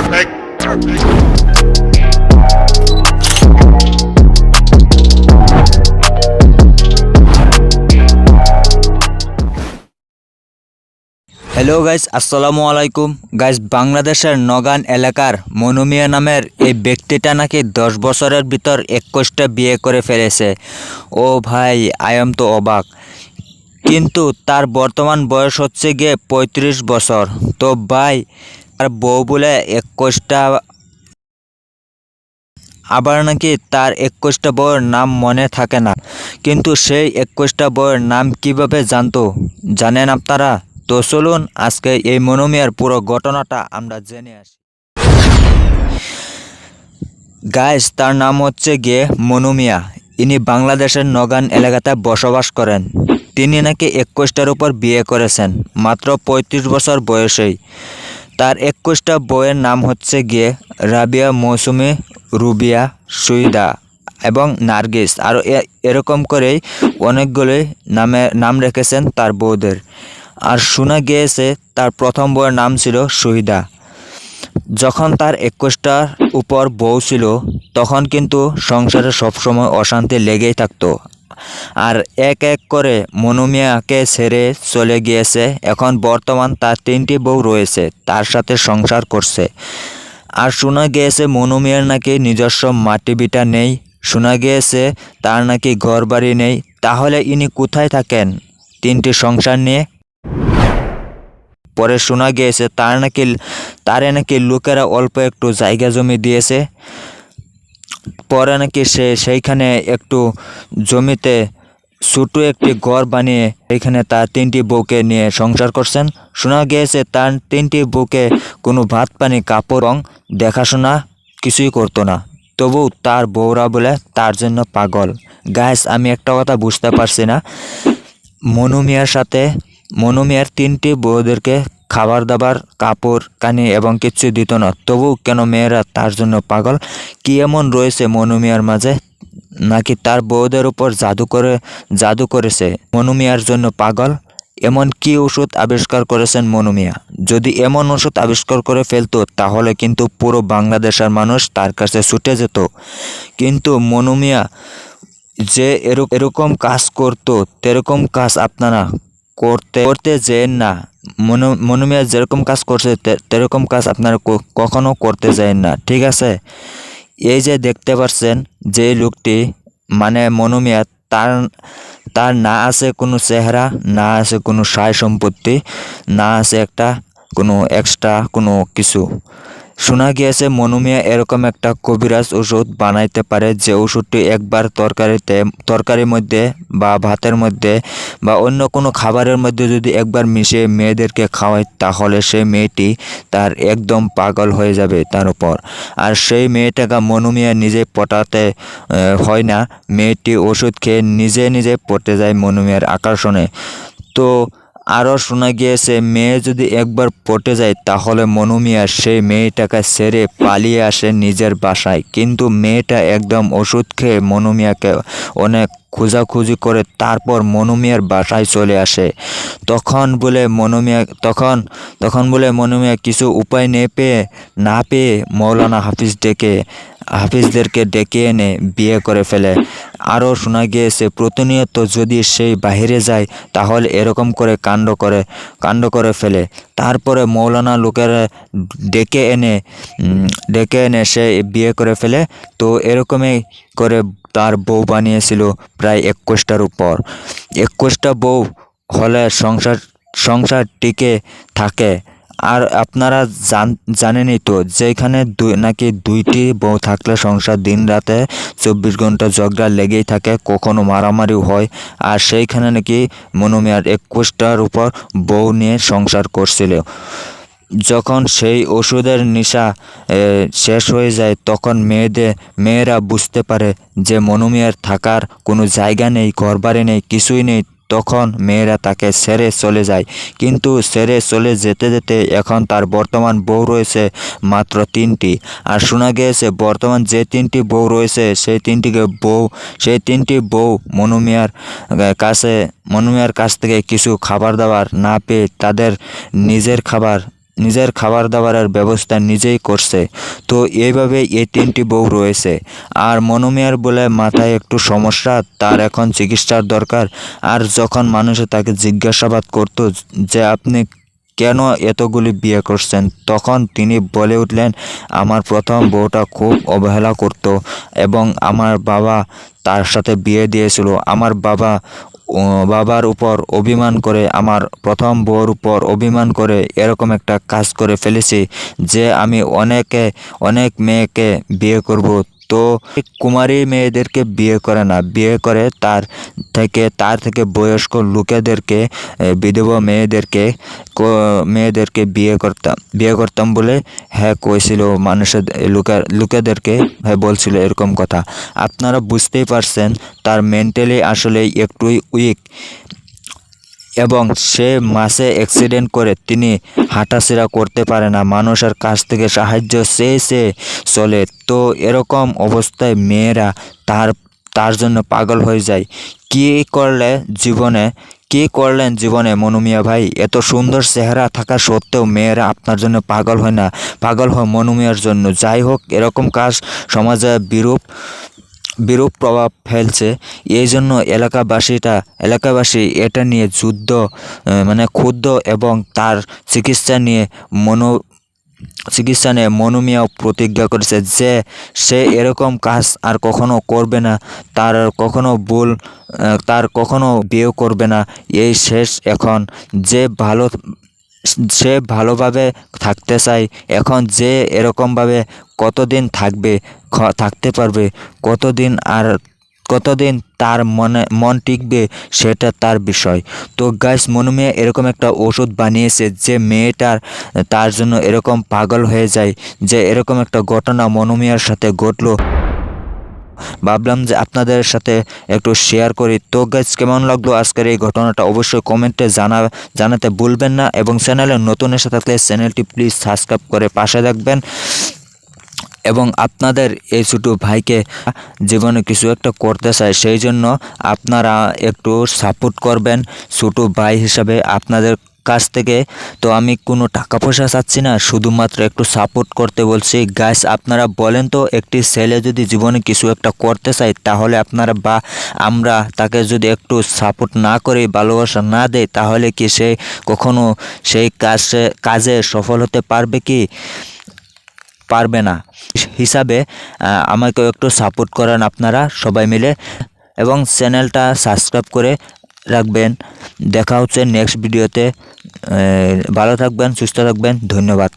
Hello guys, আসসালামু আলাইকুম guys. বাংলাদেশের নগান এলাকার মনু মিয়া নামের এই ব্যক্তিটা নাকি 10 বছরের ভিতর 21টা বিয়ে করে ফেলেছে। ও ভাই, আই এম তো অবাক। কিন্তু তার বর্তমান বয়স হচ্ছে গিয়ে 35 বছর। তো ভাই, তার বউ বলে 21টা, আবার নাকি তার 21টা বউয়ের নাম মনে থাকে না। কিন্তু সেই 21টা বউয়ের নাম কিভাবে জানতো জানেন আপনারা? তো চলুন আজকে এই মনু মিয়ার পুরো ঘটনাটা আমরা জেনে আসি। গাইস, তার নাম হচ্ছে গিয়ে মনু মিয়া। ইনি বাংলাদেশের নগান এলাকাতে বসবাস করেন। তিনি নাকি 21টার উপর বিয়ে করেছেন মাত্র 35 বছর বয়সেই। তার 21টা বউয়ের নাম হচ্ছে গিয়ে রাবিয়া, মৌসুমি, রুবিয়া, সুইদা এবং নার্গিস। আর এরকম করেই অনেকগুলোই নাম রেখেছেন তার বউদের। আর শোনা গিয়েছে তার প্রথম বউয়ের নাম ছিল সুহিদা। যখন তার 21টার উপর বউ ছিল, তখন কিন্তু সংসারে সবসময় অশান্তি লেগেই থাকতো। আর এক এক করে মনু মিয়াকে ছেড়ে চলে গিয়েছে। এখন বর্তমান তার 3টি বউ রয়েছে, তার সাথে সংসার করছে। আর শোনা গিয়েছে মনু মিয়ার নাকি নিজস্ব মাটি ভিটা নেই। শোনা গিয়েছে তার নাকি ঘর বাড়ি নেই। তাহলে ইনি কোথায় থাকেন 3টি সংসার নিয়ে? পরে শোনা গিয়েছে তারে নাকি লোকেরা অল্প একটু জায়গা জমি দিয়েছে। পরে নাকি সেইখানে একটু জমিতে ছোট একটি ঘর বানিয়ে এখানে তার 3টি বউকে নিয়ে সংসার করছেন। শোনা গিয়েছে তার 3টি বউকে কোনো ভাত পানি কাপড় রং দেখাশোনা কিছুই করতো না। তবু তার বউরা বলে তার জন্য পাগল। গাইস, আমি একটা কথা বুঝতে পারছি না, মনু মিয়ার 3টি বউদেরকে খাবার দাবার, কাপড় কানি এবং কিচ্ছু দিত না, তবু কেন মেয়েরা তার জন্য পাগল? কি এমন রয়েছে মনু মিয়ার মাঝে? নাকি তার বউদের উপর জাদু করেছে মনু মিয়ার জন্য পাগল? এমন কি ওষুধ আবিষ্কার করেছেন মনু মিয়া? যদি এমন ওষুধ আবিষ্কার করে ফেলতো, তাহলে কিন্তু পুরো বাংলাদেশের মানুষ তার কাছে ছুটে যেত। কিন্তু মনু মিয়া যে এরকম কাজ করতো, তেরকম কাজ আপনারা করতে যেন না। মনু মিয়া যেরকম কাজ করছে তেরকম কাজ আপনারা কখনো করতে যায় না, ঠিক আছে? এই যে দেখতে পাচ্ছেন যে লোকটি, মানে মনু মিয়া, তার না আছে কোনো চেহারা, না আছে কোনো সয় সম্পত্তি, না আছে একটা কোনো এক্সট্রা কোনো কিছু। শোনা গিয়েছে মনু মিয়া এরকম একটা কবিরাজ ওষুধ বানাইতে পারে, যে ওষুধটি একবার তরকারির মধ্যে বা ভাতের মধ্যে বা অন্য কোনো খাবারের মধ্যে যদি একবার মিশিয়ে মেয়েদেরকে খাওয়ায়, তাহলে সেই মেয়েটি তার একদম পাগল হয়ে যাবে তার উপর। আর সেই মেয়েটাকে মনু মিয়া নিজে পটাতে হয় না, মেয়েটি ওষুধ খেয়ে নিজে পটে যায় মনু মিয়ার আকর্ষণে। তো আরও শোনা গিয়েছে মেয়ে যদি একবার পটে যায়, তাহলে মনু মিয়া সেই মেয়েটাকে ছেড়ে পালিয়ে আসে নিজের বাসায়। কিন্তু মেয়েটা একদম ওষুধ খেয়ে মনু মিয়াকে অনেক খোঁজাখুঁজি করে তারপর মনু মিয়ার বাসায় চলে আসে। তখন বলে মনু মিয়া কিছু উপায় না পেয়ে মৌলানা হাফিজদেরকে ডেকে এনে বিয়ে করে ফেলে। আরও শোনা গিয়েছে প্রতিনিয়ত যদি সেই বাহিরে যায়, তাহলে এরকম করে কাণ্ড করে ফেলে। তারপরে মৌলানা লোকেরা ডেকে এনে সে বিয়ে করে ফেলে। তো এরকমই করে তার বউ বানিয়েছিল প্রায় 21টার উপর। 21টা বউ হলে সংসার টিকে থাকে। আর আপনারা জানেনই তো, যেখানে নাকি 2টি বউ থাকলে সংসার দিন রাতে 24 ঘন্টা ঝগড়া লেগেই থাকে, কখনো মারামারিও হয়। আর সেইখানে নাকি মনু মিয়ার 21টার উপর বউ নিয়ে সংসার করছিল। যখন সেই ওষুধের নেশা শেষ হয়ে যায়, তখন মেয়েরা বুঝতে পারে যে মনু মিয়ার থাকার কোনো জায়গা নেই, ঘরবাড়ি নেই, কিছুই নেই। তখন মেয়েরা তাকে ছেড়ে চলে যায়। কিন্তু ছেড়ে চলে যেতে এখন তার বর্তমান বউ রয়েছে মাত্র 3টি। আর শোনা গিয়েছে বর্তমান যে 3টি বউ রয়েছে, সেই 3টি বউ মনু মিয়ার কাছ থেকে কিছু খাবার দাবার না পেয়ে তাদের নিজের খাবার নিজের খাবার দাবারের ব্যবস্থা নিজেই করছে। তো এইভাবে এই 3টি বউ রয়েছে। আর মনোমিয়ার বলে মাথায় একটু সমস্যা, তার এখন চিকিৎসার দরকার। আর যখন মানুষে তাকে জিজ্ঞাসাবাদ করতো যে আপনি কেন এতগুলি বিয়ে করছেন, তখন তিনি বলে উঠলেন, আমার প্রথম বউটা খুব অবহেলা করত এবং আমার বাবা তার সাথে বিয়ে দিয়েছিল। আমার বাবার উপর অভিমান করে, আমার প্রথম বউর উপর অভিমান করে এরকম একটা কাজ করে ফেলেছি যে আমি অনেক মেয়েকে বিয়ে করব। তো কুমারী মেয়েদেরকে বিয়ে করে না, বিয়ে করে তার থেকে বয়স্ক লোকেদেরকে, বিধবা মেয়েদেরকে বিয়ে করতাম বলে হ্যাঁ কইছিল মানুষের, লোকেদেরকে হ্যাঁ বলছিল এরকম কথা। আপনারা বুঝতেই পারছেন তার মেন্টালি আসলে একটুই উইক এবং সে মাসে অ্যাক্সিডেন্ট করে তিনি হাঁটাচলা করতে পারে না, মানুষের কাছ থেকে সাহায্য চেয়ে চলে। তো এরকম অবস্থায় মেয়েরা তার জন্য পাগল হয়ে যায়। কি করলেন জীবনে মনুমিয়া ভাই? এত সুন্দর চেহারা থাকা সত্ত্বেও মেয়েরা আপনার জন্য পাগল হয় না, পাগল হয় মনুমিয়ার জন্য। যাই হোক, এরকম কাজ সমাজে বিরূপ প্রভাব ফেলছে। এই জন্য এলাকাবাসী এটা নিয়ে ক্ষুব্ধ এবং তার চিকিৎসা নিয়ে মনুমিয়াও প্রতিজ্ঞা করেছে যে সে এরকম কাজ আর কখনো করবে না, তার কখনো বিয়ে করবে না। এই শেষ এখন। সে ভালোভাবে থাকতে চায় এখন। যে এরকমভাবে কতদিন থাকতে পারবে, কতদিন তার মন টিকবে, সেটা তার বিষয়। তো গাইস, মনুমিয়া এরকম একটা ওষুধ বানিয়েছে যে তার জন্য এরকম পাগল হয়ে যায়। যে এরকম একটা ঘটনা মনুমিয়ার সাথে ঘটলো, ভাবলাম যে আপনাদের সাথে একটু শেয়ার করি। তো গাইস, কেমন লাগলো আজকের এই ঘটনাটা অবশ্যই কমেন্টে জানাতে ভুলবেন না এবং চ্যানেলে নতুন এসে থাকলে চ্যানেলটি প্লিজ সাবস্ক্রাইব করে পাশে রাখবেন এবং আপনাদের এই ছোটো ভাইকে জীবনে কিছু একটা করতে চায়, সেই জন্য আপনারা একটু সাপোর্ট করবেন ছোটো ভাই হিসাবে আপনাদের কাছ থেকে। তো আমি কোনো টাকা পয়সা চাচ্ছি না, শুধুমাত্র একটু সাপোর্ট করতে বলছি। গাইস, আপনারা বলেন তো, একটি ছেলে যদি জীবনে কিছু একটা করতে চায় তাহলে আপনারা বা আমরা তাকে যদি একটু সাপোর্ট না করে, ভালোবাসা না দেয়, তাহলে কি সে কখনো সেই কাজে সফল হতে পারবে কি? পারবে না। হিসাবে আমাকে একটু সাপোর্ট করেন আপনারা সবাই মিলে এবং চ্যানেলটা সাবস্ক্রাইব করে রাখবেন। দেখা হচ্ছে নেক্সট ভিডিওতে। ভালো থাকবেন, সুস্থ থাকবেন, ধন্যবাদ।